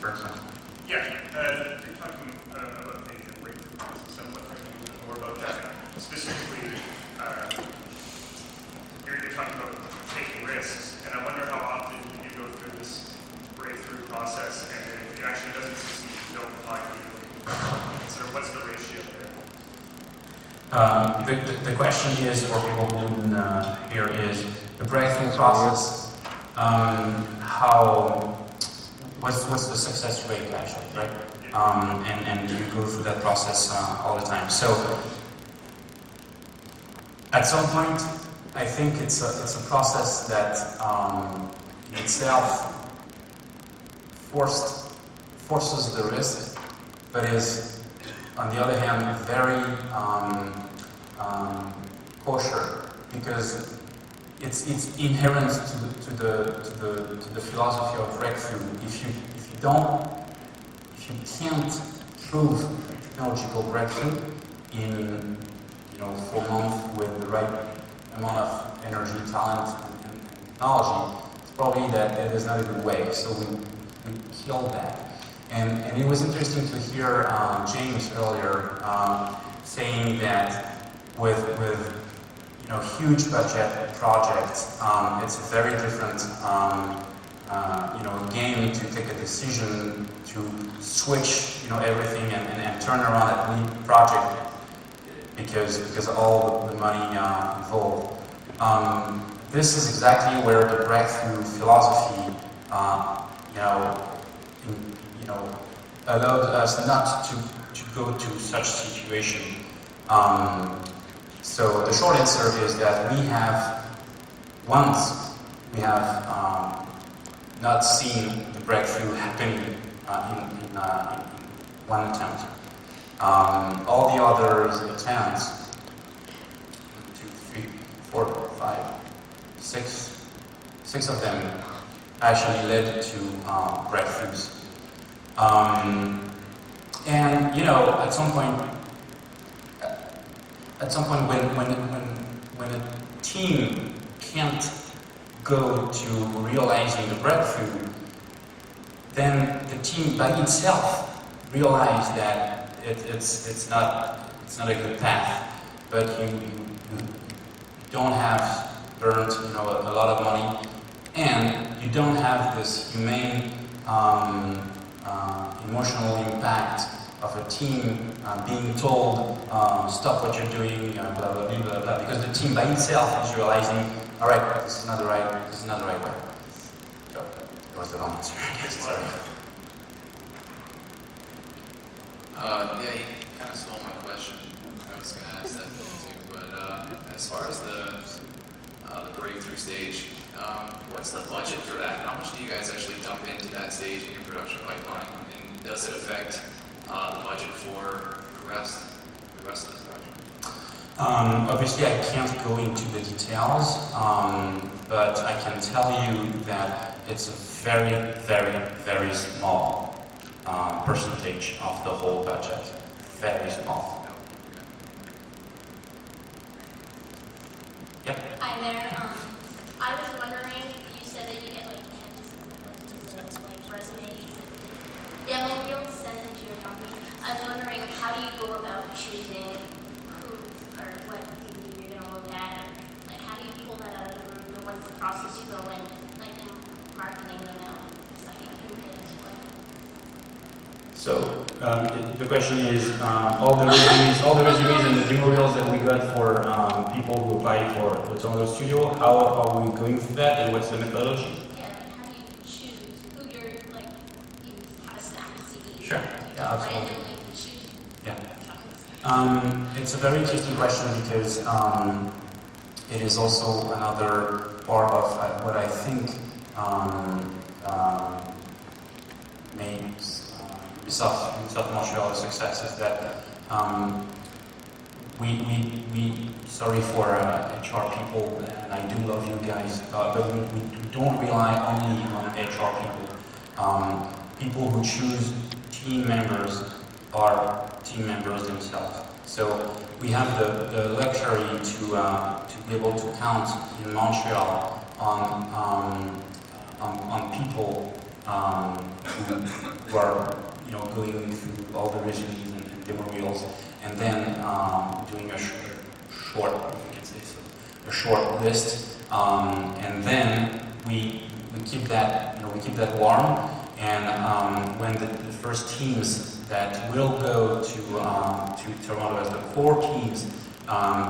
for example. Yeah, you're talking about the breakthrough process. I'm wondering a little bit more about that. Specifically, you're talking about taking risks, and I wonder how often you go through this breakthrough process, and if it actually doesn't succeed, you don't apply for it. So what's the ratio there? The question is, for people who didn't hear, is the breakthrough process. What's the success rate actually, right? And you go through that process all the time. So at some point, I think it's a process that in itself forces the risk, but is on the other hand very kosher, because it's inherent to the philosophy of breakthrough. If you can't prove technological breakthrough in 4 months with the right amount of energy, talent, and technology, it's probably that it is not a good way. So we killed that. And it was interesting to hear James earlier saying that with huge budget projects, it's a very different game to take a decision to switch everything and turn around a new project because all the money involved. This is exactly where the breakthrough philosophy allowed us not to go to such situation. So the short answer is that once we have not seen the breakthrough happening in one attempt. All the other attempts, 1, 2, 3, 4, 5, 6 of them actually led to breakthroughs. And at some point when a team can't go to realizing the breakthrough, then the team by itself realize that it's not a good path, but you don't have burnt a lot of money, and you don't have this humane emotional impact of a team being told stop what you're doing, blah blah blah blah blah, because the team by itself is realizing, all right, this is not the right way. So that was the long answer. Sorry. Yeah, you kind of stole my question. I was going to ask that too, but as far as the breakthrough stage, what's the budget for that? How much do you guys actually dump into that stage in your production pipeline? And does it affect the budget for the rest of the production? Obviously, I can't go into the details, but I can tell you that it's a very, very, very small percentage of the whole budget. Very small. Yep. Hi there. I was wondering, you said that you get like tens of resumes and demo reels sent into your company. I was wondering, how do you go about choosing who or what people you're going to look at? And, like, how do you pull that out of the room? And what's the process you go in, like, in marketing them out? So the question is all the resumes and the demo reels that we got for people who applied for the Toronto studio. How are we going through that, and what's the methodology? Yeah, like how do you choose who you're like? You have a stack of CVs. Sure. Yeah, absolutely. Randomly choose. Yeah. It's a very interesting question because it is also another part of what I think makes Ubisoft Montréal a success is that we sorry for HR people, and I do love you guys, but we don't rely only on HR people. People who choose team members are team members themselves. So we have the luxury to be able to count in Montreal on people who are going through all the regions and demo reels, and then doing a short, if we can say so, a short list, and then we keep that warm, and when the first teams that will go to Toronto as the core teams,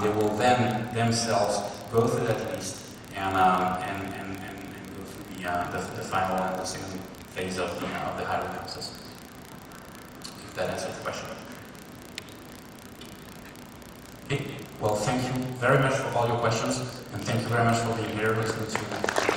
they will then themselves go through that list and go through the final and the second phase of the hiring process. If that answers the question. Okay. Well, thank you very much for all your questions, and thank you very much for being here listening to me.